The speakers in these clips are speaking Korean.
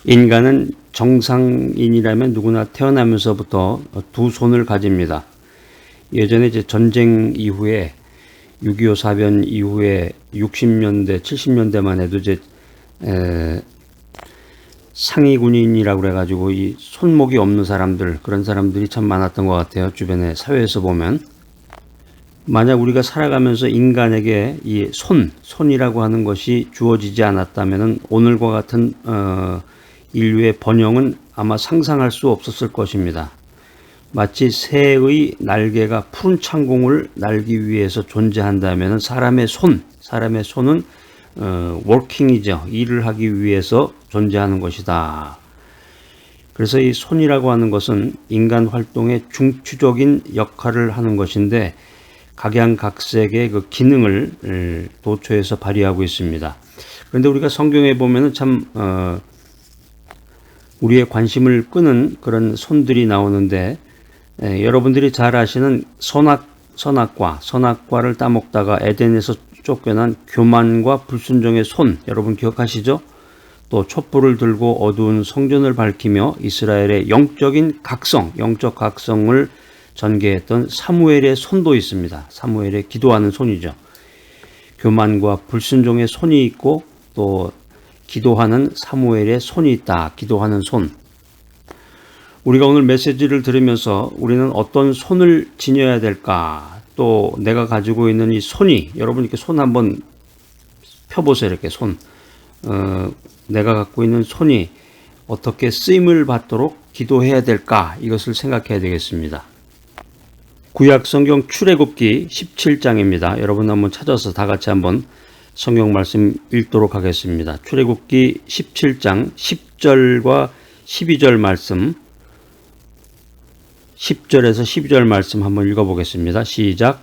인간은 정상인이라면 누구나 태어나면서부터 두 손을 가집니다. 예전에 이제 전쟁 이후에 6.25 사변 이후에 60년대, 70년대만 해도 이제 상위 군인이라고 그래가지고 이 손목이 없는 사람들, 그런 사람들이 참 많았던 것 같아요. 주변에 사회에서 보면. 만약 우리가 살아가면서 인간에게 이 손이라고 하는 것이 주어지지 않았다면 오늘과 같은 인류의 번영은 아마 상상할 수 없었을 것입니다. 마치 새의 날개가 푸른 창공을 날기 위해서 존재한다면 사람의 손은 working이죠. 일을 하기 위해서 존재하는 것이다. 그래서 이 손이라고 하는 것은 인간 활동의 중추적인 역할을 하는 것인데 각양각색의 그 기능을 도처에서 발휘하고 있습니다. 그런데 우리가 성경에 보면은 참 우리의 관심을 끄는 그런 손들이 나오는데 여러분들이 잘 아시는 선악과를 따먹다가 에덴에서 쫓겨난 교만과 불순종의 손, 여러분 기억하시죠? 또 촛불을 들고 어두운 성전을 밝히며 이스라엘의 영적 각성을 전개했던 사무엘의 손도 있습니다. 사무엘의 기도하는 손이죠. 교만과 불순종의 손이 있고 또 기도하는 사무엘의 손이 있다. 기도하는 손. 우리가 오늘 메시지를 들으면서 우리는 어떤 손을 지녀야 될까? 또 내가 가지고 있는 이 손이, 여러분 이렇게 손 한번 펴보세요. 이렇게 손. 내가 갖고 있는 손이 어떻게 쓰임을 받도록 기도해야 될까? 이것을 생각해야 되겠습니다. 구약 성경 출애굽기 17장입니다. 여러분 한번 찾아서 다 같이 한번 성경 말씀 읽도록 하겠습니다. 출애굽기 17장 10절과 12절 말씀, 10절에서 12절 말씀 한번 읽어보겠습니다. 시작.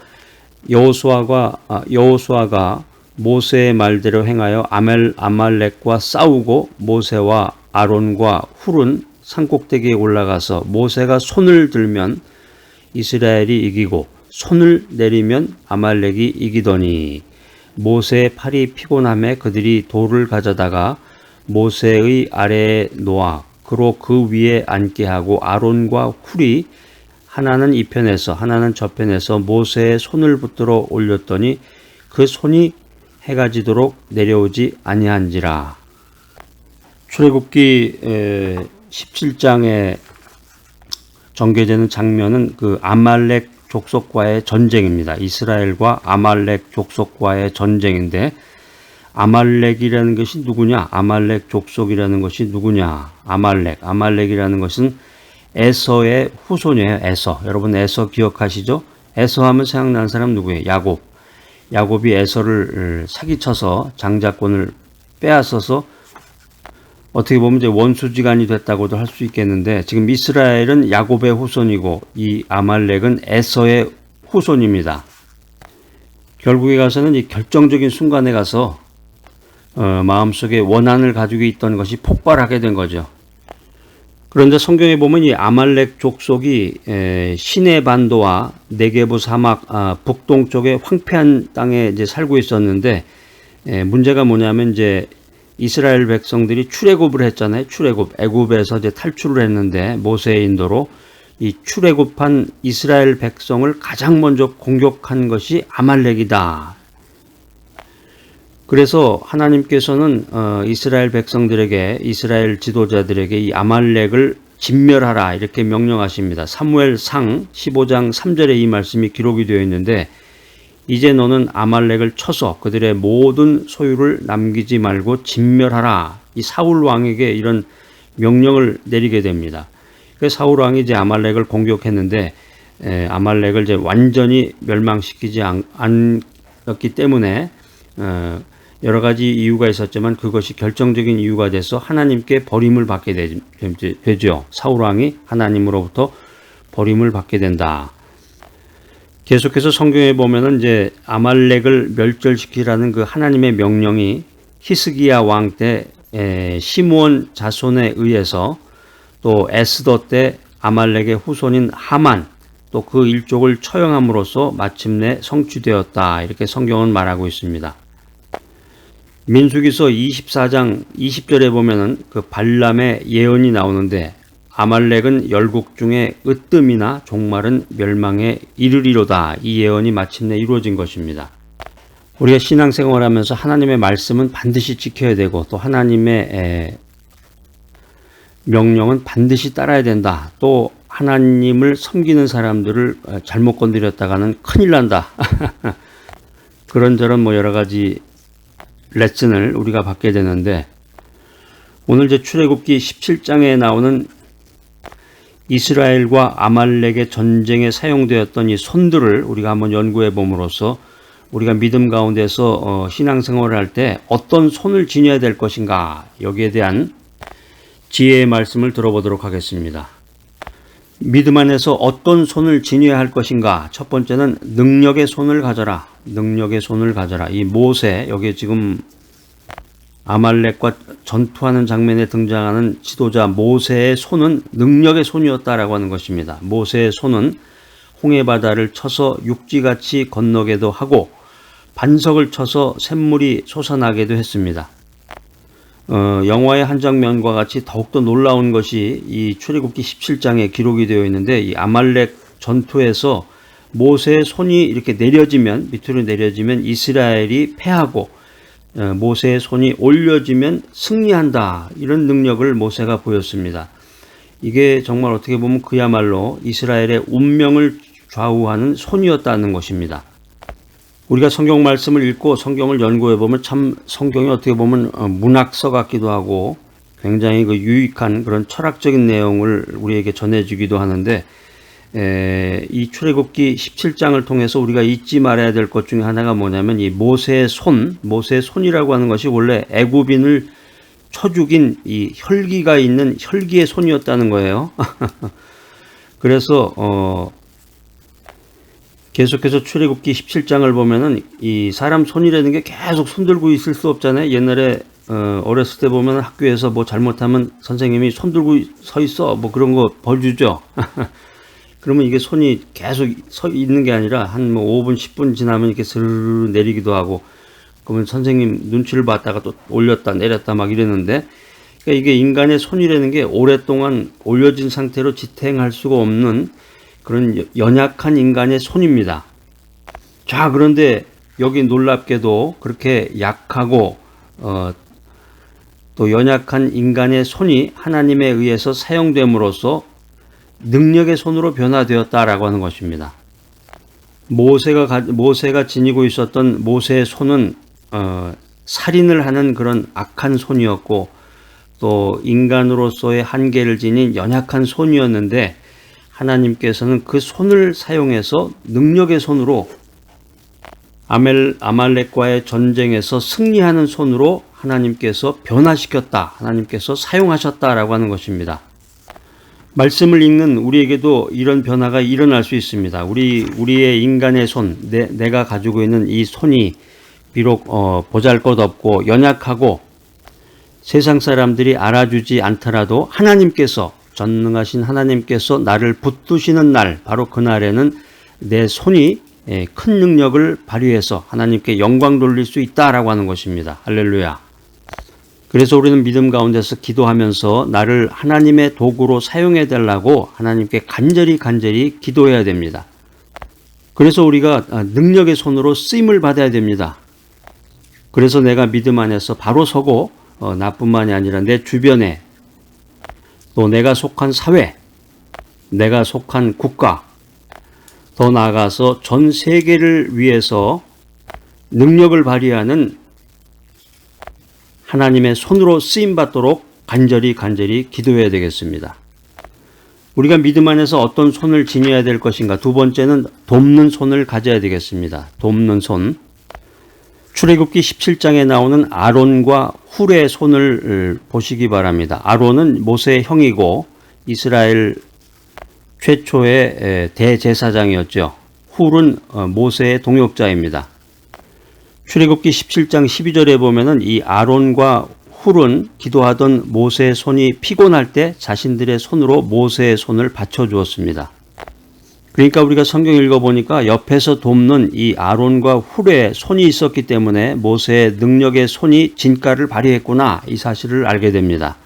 여호수아가 모세의 말대로 행하여 아말렉과 싸우고 모세와 아론과 훌은 산꼭대기에 올라가서 모세가 손을 들면 이스라엘이 이기고 손을 내리면 아말렉이 이기더니 모세의 팔이 피곤함에 그들이 돌을 가져다가 모세의 아래에 놓아 그로 그 위에 앉게 하고 아론과 훌이 하나는 이편에서 하나는 저편에서 모세의 손을 붙들어 올렸더니 그 손이 해가 지도록 내려오지 아니한지라. 출애굽기 17장에 전개되는 장면은 그 아말렉 족속과의 전쟁입니다. 이스라엘과 아말렉 족속과의 전쟁인데 아말렉이라는 것이 누구냐? 아말렉 족속이라는 것이 누구냐? 아말렉이라는 것은 에서의 후손이에요. 에서. 여러분 에서 기억하시죠? 에서 하면 생각나는 사람 누구예요? 야곱이 에서를 사기쳐서 장자권을 빼앗아서 어떻게 보면 이제 원수지간이 됐다고도 할 수 있겠는데 지금 이스라엘은 야곱의 후손이고 이 아말렉은 에서의 후손입니다. 결국에 가서는 이 결정적인 순간에 가서 마음속에 원한을 가지고 있던 것이 폭발하게 된 거죠. 그런데 성경에 보면 이 아말렉 족속이 시내 반도와 네게부 사막 북동쪽의 황폐한 땅에 이제 살고 있었는데 문제가 뭐냐면 이제 이스라엘 백성들이 출애굽을 했잖아요. 애굽에서 이제 탈출을 했는데 모세의 인도로 이 출애굽한 이스라엘 백성을 가장 먼저 공격한 것이 아말렉이다. 그래서 하나님께서는 이스라엘 백성들에게, 이스라엘 지도자들에게 이 아말렉을 진멸하라 이렇게 명령하십니다. 사무엘상 15장 3절에 이 말씀이 기록이 되어 있는데 이제 너는 아말렉을 쳐서 그들의 모든 소유를 남기지 말고 진멸하라. 이 사울 왕에게 이런 명령을 내리게 됩니다. 그래서 사울 왕이 이제 아말렉을 공격했는데 아말렉을 이제 완전히 멸망시키지 않았기 때문에 여러 가지 이유가 있었지만 그것이 결정적인 이유가 돼서 하나님께 버림을 받게 되죠. 사울 왕이 하나님으로부터 버림을 받게 된다. 계속해서 성경에 보면은 이제 아말렉을 멸절시키라는 그 하나님의 명령이 히스기야 왕 때 시므온 자손에 의해서 또 에스더 때 아말렉의 후손인 하만 또 그 일족을 처형함으로써 마침내 성취되었다. 이렇게 성경은 말하고 있습니다. 민수기서 24장 20절에 보면은 그 발람의 예언이 나오는데 아말렉은 열국 중에 으뜸이나 종말은 멸망에 이르리로다. 이 예언이 마침내 이루어진 것입니다. 우리가 신앙생활하면서 하나님의 말씀은 반드시 지켜야 되고 또 하나님의 명령은 반드시 따라야 된다. 또 하나님을 섬기는 사람들을 잘못 건드렸다가는 큰일 난다. 그런저런 여러 가지 레슨을 우리가 받게 되는데 오늘 출애굽기 17장에 나오는 이스라엘과 아말렉의 전쟁에 사용되었던 이 손들을 우리가 한번 연구해 봄으로써 우리가 믿음 가운데서 신앙생활을 할 때 어떤 손을 지녀야 될 것인가 여기에 대한 지혜의 말씀을 들어보도록 하겠습니다. 믿음 안에서 어떤 손을 지녀야 할 것인가. 첫 번째는 능력의 손을 가져라. 능력의 손을 가져라. 이 모세, 여기에 지금 아말렉과 전투하는 장면에 등장하는 지도자 모세의 손은 능력의 손이었다라고 하는 것입니다. 모세의 손은 홍해바다를 쳐서 육지같이 건너게도 하고 반석을 쳐서 샘물이 솟아나게도 했습니다. 영화의 한 장면과 같이 더욱더 놀라운 것이 이 출애굽기 17장에 기록이 되어 있는데 이 아말렉 전투에서 모세의 손이 이렇게 내려지면 밑으로 내려지면 이스라엘이 패하고 모세의 손이 올려지면 승리한다. 이런 능력을 모세가 보였습니다. 이게 정말 어떻게 보면 그야말로 이스라엘의 운명을 좌우하는 손이었다는 것입니다. 우리가 성경 말씀을 읽고 성경을 연구해 보면 참 성경이 어떻게 보면 문학서 같기도 하고 굉장히 유익한 그런 철학적인 내용을 우리에게 전해주기도 하는데 이 출애굽기 17장을 통해서 우리가 잊지 말아야 될 것 중에 하나가 뭐냐면 이 모세의 손이라고 하는 것이 원래 애굽인을 쳐 죽인 이 혈기가 있는 혈기의 손이었다는 거예요. 그래서 계속해서 출애굽기 17장을 보면은 이 사람 손이라는 게 계속 손들고 있을 수 없잖아요. 옛날에 어렸을 때 보면 학교에서 뭐 잘못하면 선생님이 손들고 서 있어 뭐 그런 거 벌 주죠. 그러면 이게 손이 계속 서 있는 게 아니라 한 5분 10분 지나면 이렇게 스르르 내리기도 하고 그러면 선생님 눈치를 봤다가 또 올렸다 내렸다 막 이랬는데 그러니까 이게 인간의 손이라는 게 오랫동안 올려진 상태로 지탱할 수가 없는 그런 연약한 인간의 손입니다. 자, 그런데 여기 놀랍게도 그렇게 약하고 또 연약한 인간의 손이 하나님에 의해서 사용됨으로써 능력의 손으로 변화되었다라고 하는 것입니다. 모세가 지니고 있었던 모세의 손은 살인을 하는 그런 악한 손이었고 또 인간으로서의 한계를 지닌 연약한 손이었는데 하나님께서는 그 손을 사용해서 능력의 손으로 아말렉과의 전쟁에서 승리하는 손으로 하나님께서 변화시켰다. 하나님께서 사용하셨다라고 하는 것입니다. 말씀을 읽는 우리에게도 이런 변화가 일어날 수 있습니다. 우리의 인간의 손, 내가 가지고 있는 이 손이 비록 보잘것없고 연약하고 세상 사람들이 알아주지 않더라도 하나님께서 전능하신 하나님께서 나를 붙드시는 날, 바로 그날에는 내 손이 큰 능력을 발휘해서 하나님께 영광 돌릴 수 있다라고 하는 것입니다. 할렐루야. 그래서 우리는 믿음 가운데서 기도하면서 나를 하나님의 도구로 사용해 달라고 하나님께 간절히 기도해야 됩니다. 그래서 우리가 능력의 손으로 쓰임을 받아야 됩니다. 그래서 내가 믿음 안에서 바로 서고 나뿐만이 아니라 내 주변에 또 내가 속한 사회, 내가 속한 국가, 더 나아가서 전 세계를 위해서 능력을 발휘하는 하나님의 손으로 쓰임받도록 간절히 기도해야 되겠습니다. 우리가 믿음 안에서 어떤 손을 지녀야 될 것인가? 두 번째는 돕는 손을 가져야 되겠습니다. 돕는 손. 출애굽기 17장에 나오는 아론과 훌의 손을 보시기 바랍니다. 아론은 모세의 형이고 이스라엘 최초의 대제사장이었죠. 훌은 모세의 동역자입니다. 출애굽기 17장 12절에 보면은 이 아론과 훌은 기도하던 모세의 손이 피곤할 때 자신들의 손으로 모세의 손을 받쳐 주었습니다. 그러니까 우리가 성경 읽어보니까 옆에서 돕는 이 아론과 훌의 손이 있었기 때문에 모세의 능력의 손이 진가를 발휘했구나, 이 사실을 알게 됩니다.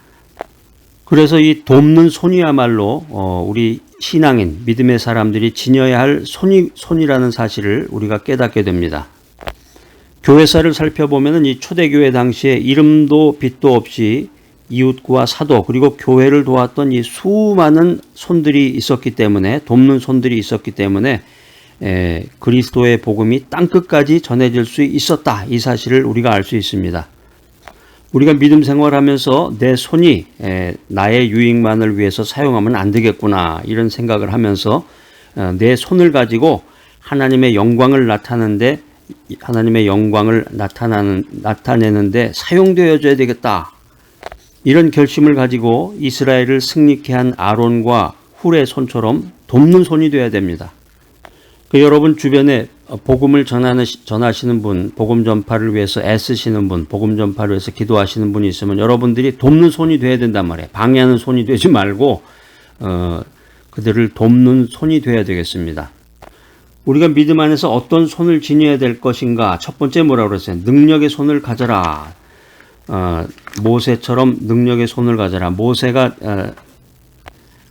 그래서 이 돕는 손이야말로 우리 신앙인, 믿음의 사람들이 지녀야 할 손이라는 사실을 우리가 깨닫게 됩니다. 교회사를 살펴보면 이 초대교회 당시에 이름도 빛도 없이 이웃과 사도 그리고 교회를 도왔던 이 수많은 손들이 있었기 때문에, 돕는 손들이 있었기 때문에 그리스도의 복음이 땅끝까지 전해질 수 있었다, 이 사실을 우리가 알 수 있습니다. 우리가 믿음 생활하면서 내 손이 나의 유익만을 위해서 사용하면 안 되겠구나, 이런 생각을 하면서 내 손을 가지고 하나님의 영광을 나타내는데 사용되어져야 되겠다, 이런 결심을 가지고 이스라엘을 승리케 한 아론과 훌의 손처럼 돕는 손이 되어야 됩니다. 여러분 주변에 복음을 전하시는 분, 복음 전파를 위해서 애쓰시는 분, 복음 전파를 위해서 기도하시는 분이 있으면 여러분들이 돕는 손이 되어야 된단 말이에요. 방해하는 손이 되지 말고 그들을 돕는 손이 되어야 되겠습니다. 우리가 믿음 안에서 어떤 손을 지녀야 될 것인가? 첫 번째 뭐라고 그랬어요? 능력의 손을 가져라. 모세처럼 능력의 손을 가져라. 모세가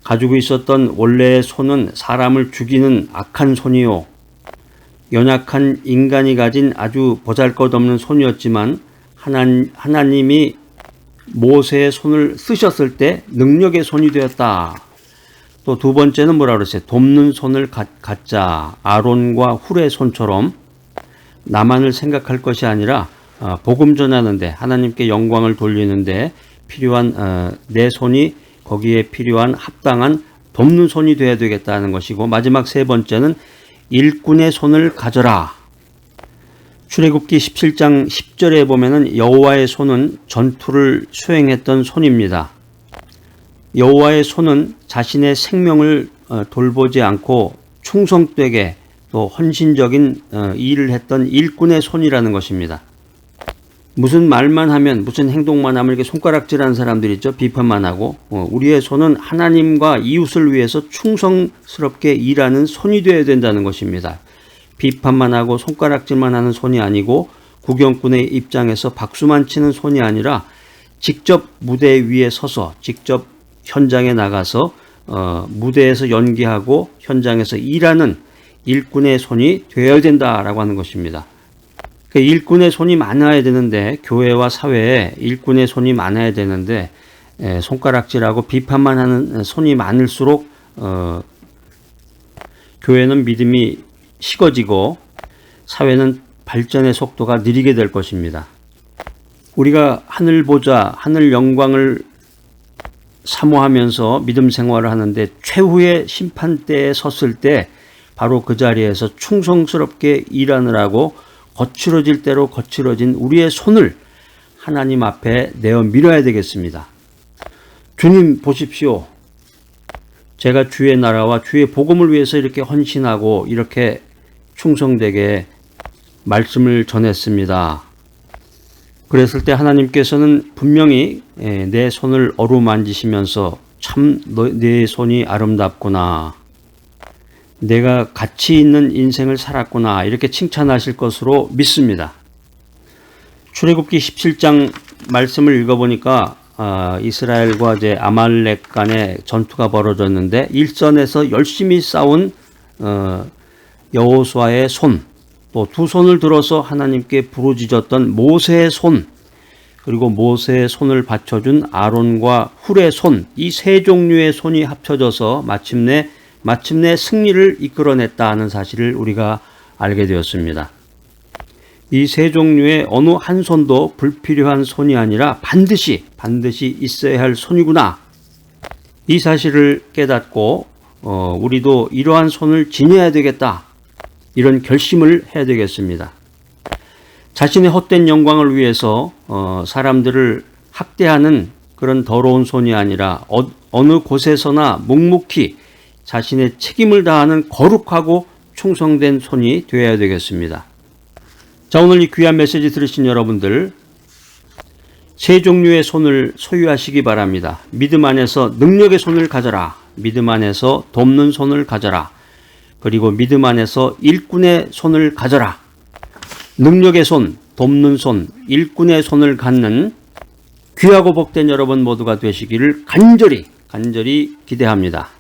가지고 있었던 원래의 손은 사람을 죽이는 악한 손이요, 연약한 인간이 가진 아주 보잘것없는 손이었지만 하나님이 모세의 손을 쓰셨을 때 능력의 손이 되었다. 또 두 번째는 뭐라고 그랬어요? 돕는 손을 갖자. 아론과 훌의 손처럼 나만을 생각할 것이 아니라 복음 전하는데, 하나님께 영광을 돌리는데 필요한 내 손이 거기에 필요한 합당한 돕는 손이 되어야 되겠다는 것이고, 마지막 세 번째는 일꾼의 손을 가져라. 출애굽기 17장 10절에 보면은 여호와의 손은 전투를 수행했던 손입니다. 여호와의 손은 자신의 생명을 돌보지 않고 충성되게 또 헌신적인 일을 했던 일꾼의 손이라는 것입니다. 무슨 말만 하면, 무슨 행동만 하면 이렇게 손가락질하는 사람들 있죠. 비판만 하고. 우리의 손은 하나님과 이웃을 위해서 충성스럽게 일하는 손이 되어야 된다는 것입니다. 비판만 하고 손가락질만 하는 손이 아니고, 구경꾼의 입장에서 박수만 치는 손이 아니라 직접 무대 위에 서서 직접 현장에 나가서 무대에서 연기하고 현장에서 일하는 일꾼의 손이 되어야 된다라고 하는 것입니다. 일꾼의 손이 많아야 되는데, 교회와 사회에 일꾼의 손이 많아야 되는데 손가락질하고 비판만 하는 손이 많을수록 교회는 믿음이 식어지고 사회는 발전의 속도가 느리게 될 것입니다. 우리가 하늘 보자, 하늘 영광을 사모하면서 믿음 생활을 하는데 최후의 심판대에 섰을 때 바로 그 자리에서 충성스럽게 일하느라고 거칠어질 대로 거칠어진 우리의 손을 하나님 앞에 내어 밀어야 되겠습니다. 주님 보십시오. 제가 주의 나라와 주의 복음을 위해서 이렇게 헌신하고 이렇게 충성되게 말씀을 전했습니다. 그랬을 때 하나님께서는 분명히 내 손을 어루만지시면서 참 내 손이 아름답구나, 내가 가치 있는 인생을 살았구나, 이렇게 칭찬하실 것으로 믿습니다. 출애굽기 17장 말씀을 읽어보니까 이스라엘과 이제 아말렉 간의 전투가 벌어졌는데 일선에서 열심히 싸운 여호수아의 손, 또 두 손을 들어서 하나님께 부르짖었던 모세의 손, 그리고 모세의 손을 받쳐준 아론과 훌의 손, 이 세 종류의 손이 합쳐져서 마침내 승리를 이끌어냈다 하는 사실을 우리가 알게 되었습니다. 이 세 종류의 어느 한 손도 불필요한 손이 아니라 반드시 있어야 할 손이구나, 이 사실을 깨닫고 우리도 이러한 손을 지녀야 되겠다, 이런 결심을 해야 되겠습니다. 자신의 헛된 영광을 위해서 사람들을 학대하는 그런 더러운 손이 아니라 어느 곳에서나 묵묵히 자신의 책임을 다하는 거룩하고 충성된 손이 되어야 되겠습니다. 자, 오늘 이 귀한 메시지 들으신 여러분들, 세 종류의 손을 소유하시기 바랍니다. 믿음 안에서 능력의 손을 가져라. 믿음 안에서 돕는 손을 가져라. 그리고 믿음 안에서 일꾼의 손을 가져라. 능력의 손, 돕는 손, 일꾼의 손을 갖는 귀하고 복된 여러분 모두가 되시기를 간절히 기대합니다.